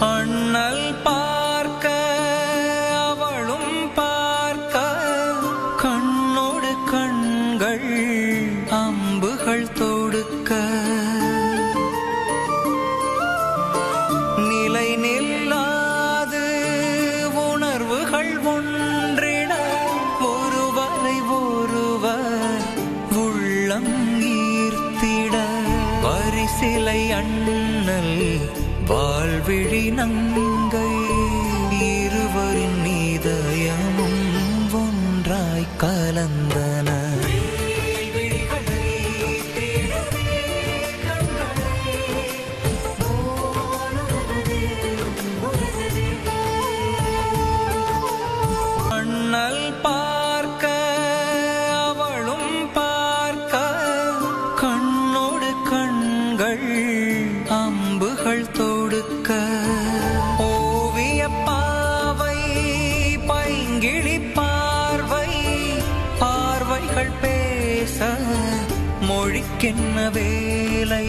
அண்ணல் பார்க்க அவளும் பார்க்க கண்ணோடு கண்கள் அம்புகள் தொடுக்க நிலை நில்லாது உணர்வுகள் ஒன்றிட ஒருவரை ஒருவர் உள்ளம் ஈர்த்திட பரிசிலை அண்ணல் வாழ்விழி நங்கை இருவரின் இதயமும் ஒன்றாய் கலந்தன. அண்ணல் பார்க்க அவளும் பார்க்க கண்ணோடு கண்கள் அம்புகள் தொடுக்க ஓவிய பாவை பைங்கிழி பார்வை பார்வைகள் பேச மொழிக்கென்ன வேலை